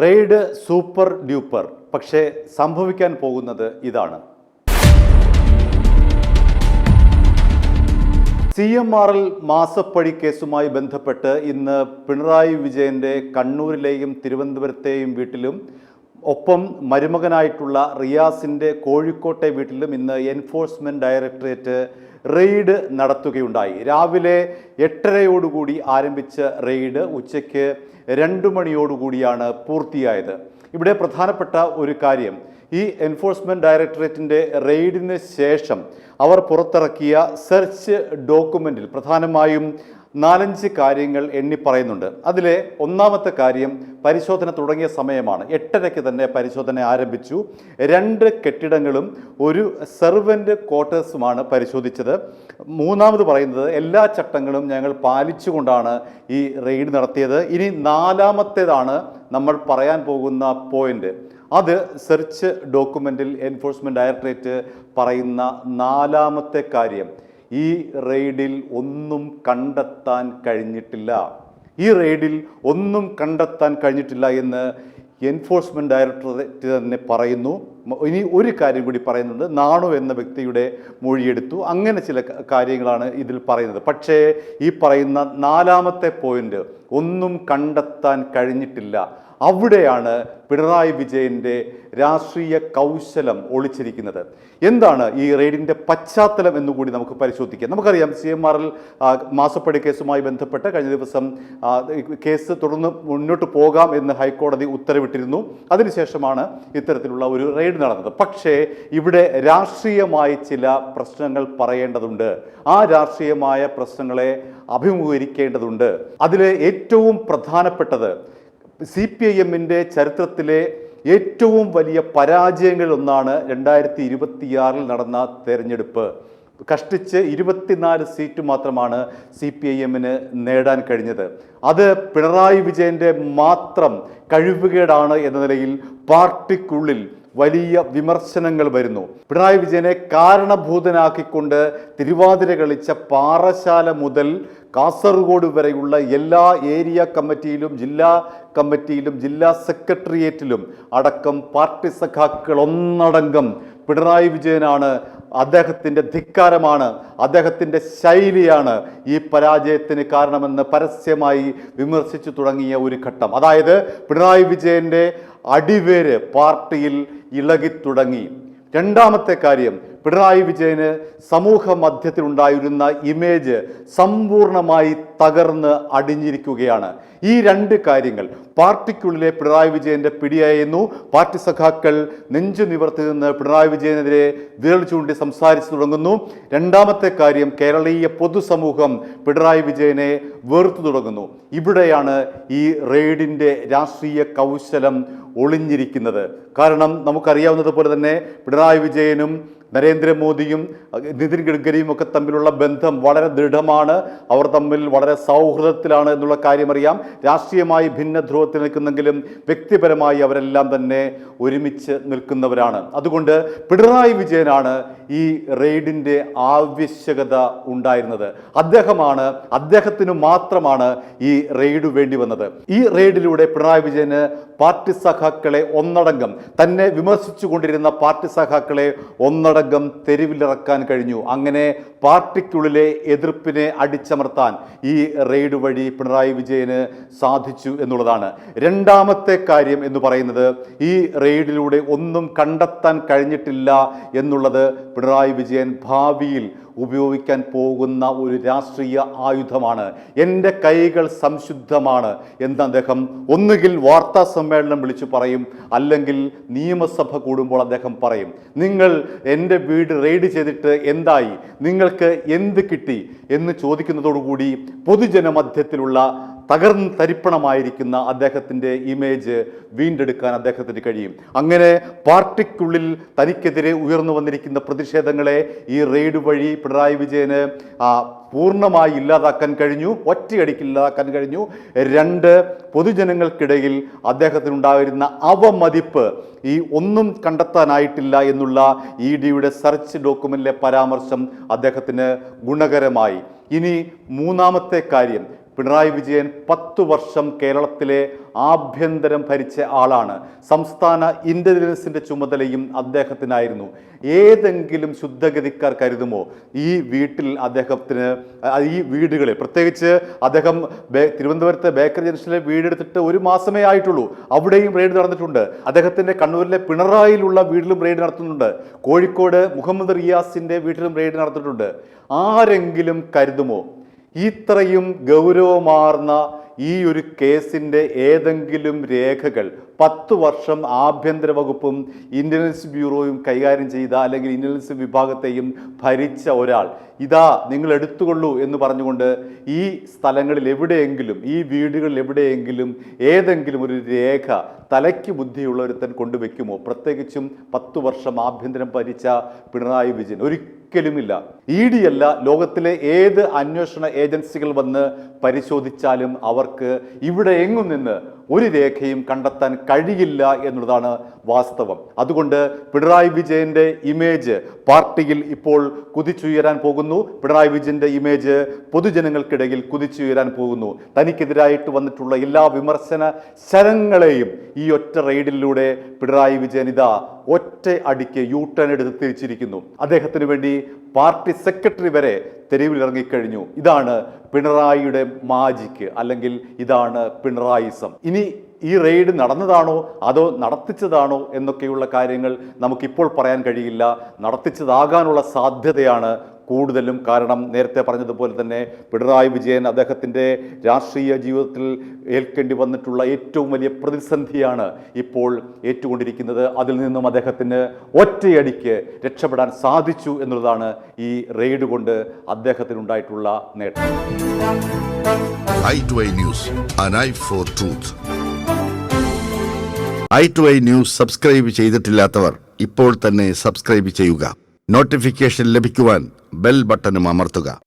Raid super duper. പക്ഷേ സംഭവിക്കാൻ പോകുന്നത് ഇതാണ്. CMRL മാസപ്പടി കേസുമായി ബന്ധപ്പെട്ട് ഇന്ന് പിണറായി വിജയന്റെ കണ്ണൂരിലെയും തിരുവനന്തപുരത്തെയും വീട്ടിലും ഒപ്പം മരുമകനായിട്ടുള്ള റിയാസിന്റെ കോഴിക്കോട്ടെ വീട്ടിലും ഇന്ന് എൻഫോഴ്സ്മെന്റ് ഡയറക്ടറേറ്റ് റെയ്ഡ് നടത്തുകയുണ്ടായി. രാവിലെ 8:30 ആരംഭിച്ച റെയ്ഡ് ഉച്ചയ്ക്ക് 2 മണിയോടുകൂടിയാണ് പൂർത്തിയായത്. ഇവിടെ പ്രധാനപ്പെട്ട ഒരു കാര്യം, ഈ എൻഫോഴ്സ്മെന്റ് ഡയറക്ടറേറ്റിന്റെ റെയ്ഡിന് ശേഷം അവർ പുറത്തിറക്കിയ സെർച്ച് ഡോക്യുമെന്റിൽ പ്രധാനമായും 4-5 കാര്യങ്ങൾ എണ്ണി പറയുന്നുണ്ട്. അതിലെ ഒന്നാമത്തെ കാര്യം, പരിശോധന തുടങ്ങിയ സമയമാണ്. 8:30 തന്നെ പരിശോധന ആരംഭിച്ചു. 2 കെട്ടിടങ്ങളും ഒരു സെർവന്റ് ക്വാർട്ടേഴ്സുമാണ് പരിശോധിച്ചത്. മൂന്നാമത് പറയുന്നത്, എല്ലാ ചട്ടങ്ങളും ഞങ്ങൾ പാലിച്ചുകൊണ്ടാണ് ഈ റെയ്ഡ് നടത്തിയത്. ഇനി 4-മത്തേതാണ് നമ്മൾ പറയാൻ പോകുന്ന പോയിന്റ്. അത് സെർച്ച് ഡോക്യുമെന്റിൽ എൻഫോഴ്സ്മെന്റ് ഡയറക്ടറേറ്റ് പറയുന്ന 4-മത്തെ കാര്യം, ഈ റെയ്ഡിൽ ഒന്നും കണ്ടെത്താൻ കഴിഞ്ഞിട്ടില്ല. ഈ റെയ്ഡിൽ ഒന്നും കണ്ടെത്താൻ കഴിഞ്ഞിട്ടില്ല എന്ന് എൻഫോഴ്സ്മെന്റ് ഡയറക്ടറേറ്റ് തന്നെ പറയുന്നു. ഇനി ഒരു കാര്യം കൂടി പറയുന്നുണ്ട്, നാണു എന്ന വ്യക്തിയുടെ മൊഴിയെടുത്തു. അങ്ങനെ ചില കാര്യങ്ങളാണ് ഇതിൽ പറയുന്നത്. പക്ഷേ ഈ പറയുന്ന 4-മത്തെ പോയിന്റ്, ഒന്നും കണ്ടെത്താൻ കഴിഞ്ഞിട്ടില്ല, അവിടെയാണ് പിണറായി വിജയന്റെ രാഷ്ട്രീയ കൗശലം ഒളിച്ചിരിക്കുന്നത്. എന്താണ് ഈ റെയ്ഡിന്റെ പശ്ചാത്തലം എന്നുകൂടി നമുക്ക് പരിശോധിക്കാം. നമുക്കറിയാം, CMRL മാസപ്പടി കേസുമായി ബന്ധപ്പെട്ട് കഴിഞ്ഞ ദിവസം കേസ് തുടർന്ന് മുന്നോട്ട് പോകാം എന്ന് ഹൈക്കോടതി ഉത്തരവിട്ടിരുന്നു. അതിനുശേഷമാണ് ഇത്തരത്തിലുള്ള ഒരു റെയ്ഡ് നടന്നത്. പക്ഷേ ഇവിടെ രാഷ്ട്രീയമായി ചില പ്രശ്നങ്ങൾ പറയേണ്ടതുണ്ട്. ആ രാഷ്ട്രീയമായ പ്രശ്നങ്ങളെ അഭിമുഖീകരിക്കേണ്ടതുണ്ട്. അതിലെ ഏറ്റവും പ്രധാനപ്പെട്ടത്, CPIMന്റെ ചരിത്രത്തിലെ ഏറ്റവും വലിയ പരാജയങ്ങളിലൊന്നാണ് 2026 നടന്ന തെരഞ്ഞെടുപ്പ്. കഷ്ടിച്ച് 24 സീറ്റ് മാത്രമാണ് CPIMന് നേടാൻ കഴിഞ്ഞത്. അത് പിണറായി വിജയന്റെ മാത്രം കഴിവുകേടാണ് എന്ന നിലയിൽ പാർട്ടിക്കുള്ളിൽ വലിയ വിമർശനങ്ങൾ വരുന്നു. പിണറായി വിജയനെ കാരണഭൂതനാക്കിക്കൊണ്ട് തിരുവാതിര കളിച്ച പാറശാല മുതൽ കാസർഗോഡ് വരെയുള്ള എല്ലാ ഏരിയ കമ്മിറ്റിയിലും ജില്ലാ കമ്മിറ്റിയിലും ജില്ലാ സെക്രട്ടേറിയറ്റിലും അടക്കം പാർട്ടി സഖാക്കൾ ഒന്നടങ്കം പിണറായി വിജയനാണ്, അദ്ദേഹത്തിൻ്റെ ധിക്കാരമാണ്, അദ്ദേഹത്തിൻ്റെ ശൈലിയാണ് ഈ പരാജയത്തിന് കാരണമെന്ന് പരസ്യമായി വിമർശിച്ചു തുടങ്ങിയ ഒരു ഘട്ടം. അതായത് പിണറായി വിജയന്റെ അടിവേര് പാർട്ടിയിൽ ഇളകിത്തുടങ്ങി. രണ്ടാമത്തെ കാര്യം, പിണറായി വിജയന് സമൂഹ മധ്യത്തിലുണ്ടായിരുന്ന ഇമേജ് സമ്പൂർണമായി തകർന്ന് അടിഞ്ഞിരിക്കുകയാണ്. ഈ 2 കാര്യങ്ങൾ പാർട്ടിക്കുള്ളിലെ പിണറായി വിജയന്റെ പിടിയായിരുന്നു. പാർട്ടി സഖാക്കൾ നെഞ്ചു നിവർത്തി നിന്ന് പിണറായി വിജയനെതിരെ വിരൽ ചൂണ്ടി സംസാരിച്ചു തുടങ്ങുന്നു. രണ്ടാമത്തെ കാര്യം, കേരളീയ പൊതുസമൂഹം പിണറായി വിജയനെ വെറുത്തു തുടങ്ങുന്നു. ഇവിടെയാണ് ഈ റെയ്ഡിന്റെ രാഷ്ട്രീയ കൗശലം ഒളിഞ്ഞിരിക്കുന്നത്. കാരണം നമുക്കറിയാവുന്നതുപോലെ തന്നെ പിണറായി വിജയനും നരേന്ദ്രമോദിയും നിതിൻ ഗഡ്കരിയും ഒക്കെ തമ്മിലുള്ള ബന്ധം വളരെ ദൃഢമാണ്. അവർ തമ്മിൽ വളരെ സൗഹൃദത്തിലാണ് എന്നുള്ള കാര്യമറിയാം. രാഷ്ട്രീയമായി ഭിന്ന ധ്രുവത്തിൽ നിൽക്കുന്നെങ്കിലും വ്യക്തിപരമായി അവരെല്ലാം തന്നെ ഒരുമിച്ച് നിൽക്കുന്നവരാണ്. അതുകൊണ്ട് പിണറായി വിജയനാണ് ഈ റെയ്ഡിൻ്റെ ആവശ്യകത ഉണ്ടായിരുന്നത്. അദ്ദേഹത്തിന് മാത്രമാണ് ഈ റെയ്ഡ് വേണ്ടി വന്നത്. ഈ റെയ്ഡിലൂടെ പിണറായി വിജയന് പാർട്ടി സഖാക്കളെ ഒന്നടങ്കം, തന്നെ വിമർശിച്ചു കൊണ്ടിരുന്ന പാർട്ടി സഖാക്കളെ ഒന്നടങ്കം തെരുവിലിറക്കാൻ കഴിഞ്ഞു. അങ്ങനെ പാർട്ടിക്കുള്ളിലെ എതിർപ്പിനെ അടിച്ചമർത്താൻ ഈ റെയ്ഡ് വഴി പിണറായി വിജയന് സാധിച്ചു എന്നുള്ളതാണ്. രണ്ടാമത്തെ കാര്യം എന്ന് പറയുന്നത്, ഈ റെയ്ഡിലൂടെ ഒന്നും കണ്ടെത്താൻ കഴിഞ്ഞിട്ടില്ല എന്നുള്ളത് പിണറായി വിജയൻ ഭാവിയിൽ ഉപയോഗിക്കാൻ പോകുന്ന ഒരു രാഷ്ട്രീയ ആയുധമാണ്. എൻ്റെ കൈകൾ സംശുദ്ധമാണ് എന്ന് അദ്ദേഹം ഒന്നുകിൽ വാർത്താ സമ്മേളനം വിളിച്ചു പറയും, അല്ലെങ്കിൽ നിയമസഭ കൂടുമ്പോൾ അദ്ദേഹം പറയും, നിങ്ങൾ എൻ്റെ വീട് റെയ്ഡ് ചെയ്തിട്ട് എന്തായി, നിങ്ങൾക്ക് എന്ത് കിട്ടി എന്ന് ചോദിക്കുന്നതോടുകൂടി പൊതുജനമധ്യത്തിലുള്ള തകർന്ന് തരിപ്പണമായിരിക്കുന്ന അദ്ദേഹത്തിൻ്റെ ഇമേജ് വീണ്ടെടുക്കാൻ അദ്ദേഹത്തിന് കഴിയും. അങ്ങനെ പാർട്ടിക്കുള്ളിൽ തനിക്കെതിരെ ഉയർന്നു വന്നിരിക്കുന്ന പ്രതിഷേധങ്ങളെ ഈ റെയ്ഡ് വഴി പിണറായി വിജയന് പൂർണ്ണമായി ഇല്ലാതാക്കാൻ കഴിഞ്ഞു, ഒറ്റയടിക്ക് ഇല്ലാതാക്കാൻ കഴിഞ്ഞു. 2, പൊതുജനങ്ങൾക്കിടയിൽ അദ്ദേഹത്തിനുണ്ടായിരുന്ന അവമതിപ്പ്, ഈ ഒന്നും കണ്ടെത്താനായിട്ടില്ല എന്നുള്ള EDയുടെ സെർച്ച് ഡോക്യുമെന്റിലെ പരാമർശം അദ്ദേഹത്തിന് ഗുണകരമായി. ഇനി മൂന്നാമത്തെ കാര്യം, പിണറായി വിജയൻ 10 വർഷം കേരളത്തിലെ ആഭ്യന്തരം ഭരിച്ച ആളാണ്. സംസ്ഥാന ഇന്റലിജൻസിന്റെ ചുമതലയും അദ്ദേഹത്തിനായിരുന്നു. ഏതെങ്കിലും ശുദ്ധഗതിക്കാർ കരുതുമോ ഈ വീട്ടിൽ അദ്ദേഹത്തിന്, ഈ വീടുകളെ, പ്രത്യേകിച്ച് അദ്ദേഹം തിരുവനന്തപുരത്തെ ബേക്കർ ജംഗ്ഷനിലെ വീടെടുത്തിട്ട് 1 മാസമേ ആയിട്ടുള്ളൂ, അവിടെയും റെയ്ഡ് നടന്നിട്ടുണ്ട്. അദ്ദേഹത്തിന്റെ കണ്ണൂരിലെ പിണറായിലുള്ള വീട്ടിലും റെയ്ഡ് നടത്തുന്നുണ്ട്. കോഴിക്കോട് മുഹമ്മദ് റിയാസിന്റെ വീട്ടിലും റെയ്ഡ് നടത്തിയിട്ടുണ്ട്. ആരെങ്കിലും കരുതുമോ ഇത്രയും ഗൗരവമാർന്ന ഈ ഒരു കേസിൻ്റെ ഏതെങ്കിലും രേഖകൾ 10 വർഷം ആഭ്യന്തര വകുപ്പും ഇന്റലിജൻസ് ബ്യൂറോയും കൈകാര്യം ചെയ്ത, അല്ലെങ്കിൽ ഇന്റലിജൻസ് വിഭാഗത്തെയും ഭരിച്ച ഒരാൾ ഇതാ നിങ്ങൾ എടുത്തുകൊള്ളൂ എന്ന് പറഞ്ഞുകൊണ്ട് ഈ സ്ഥലങ്ങളിൽ എവിടെയെങ്കിലും, ഈ വീടുകളിൽ എവിടെയെങ്കിലും ഏതെങ്കിലും ഒരു രേഖ തലയ്ക്ക് ബുദ്ധിയുള്ള ഒരുത്തൻ കൊണ്ടുവയ്ക്കുമോ? പ്രത്യേകിച്ചും 10 വർഷം ആഭ്യന്തരം ഭരിച്ച പിണറായി വിജയൻ. ഒരിക്കലുമില്ല. ED അല്ല, ലോകത്തിലെ ഏത് അന്വേഷണ ഏജൻസികൾ വന്ന് പരിശോധിച്ചാലും അവർക്ക് ഇവിടെ എങ്ങും നിന്ന് ഒരു രേഖയും കണ്ടെത്താൻ കഴിയില്ല എന്നുള്ളതാണ് വാസ്തവം. അതുകൊണ്ട് പിണറായി വിജയന്റെ ഇമേജ് പാർട്ടിയിൽ ഇപ്പോൾ കുതിച്ചുയരാൻ പോകുന്നു. പിണറായി വിജയന്റെ ഇമേജ് പൊതുജനങ്ങൾക്കിടയിൽ കുതിച്ചുയരാൻ പോകുന്നു. തനിക്കെതിരായിട്ട് വന്നിട്ടുള്ള എല്ലാ വിമർശന ശരങ്ങളെയും ഈ ഒറ്റ റെയ്ഡിലൂടെ പിണറായി വിജയൻ ഇതാ ഒറ്റ അടിക്ക് യൂട്ടേൺ എടുത്ത് തിരിച്ചിരിക്കുന്നു. അദ്ദേഹത്തിന് വേണ്ടി പാർട്ടി സെക്രട്ടറി വരെ തെരുവിലിറങ്ങിക്കഴിഞ്ഞു. ഇതാണ് പിണറായിയുടെ മാജിക്ക്, അല്ലെങ്കിൽ ഇതാണ് പിണറായിസം. ഇനി ഈ റെയ്ഡ് നടന്നതാണോ അതോ നടത്തിച്ചതാണോ എന്നൊക്കെയുള്ള കാര്യങ്ങൾ നമുക്കിപ്പോൾ പറയാൻ കഴിയില്ല. നടത്തിച്ചതാകാനുള്ള സാധ്യതയാണ് കൂടുതലും. കാരണം നേരത്തെ പറഞ്ഞതുപോലെ തന്നെ പിണറായി വിജയൻ അദ്ദേഹത്തിൻ്റെ രാഷ്ട്രീയ ജീവിതത്തിൽ ഏൽക്കേണ്ടി വന്നിട്ടുള്ള ഏറ്റവും വലിയ പ്രതിസന്ധിയാണ് ഇപ്പോൾ ഏറ്റുകൊണ്ടിരിക്കുന്നത്. അതിൽ നിന്നും അദ്ദേഹത്തിന് ഒറ്റയടിക്ക് രക്ഷപ്പെടാൻ സാധിച്ചു എന്നുള്ളതാണ് ഈ റെയ്ഡ് കൊണ്ട് അദ്ദേഹത്തിനുണ്ടായിട്ടുള്ള നേട്ടം. i2i News, an eye for truth. i2i News subscribe ചെയ്തിട്ടില്ലാത്തവർ ഇപ്പോൾ തന്നെ സബ്സ്ക്രൈബ് ചെയ്യുക. നോട്ടിഫിക്കേഷൻ ലഭിക്കുവാൻ ബെൽ ബട്ടണും അമർത്തുക.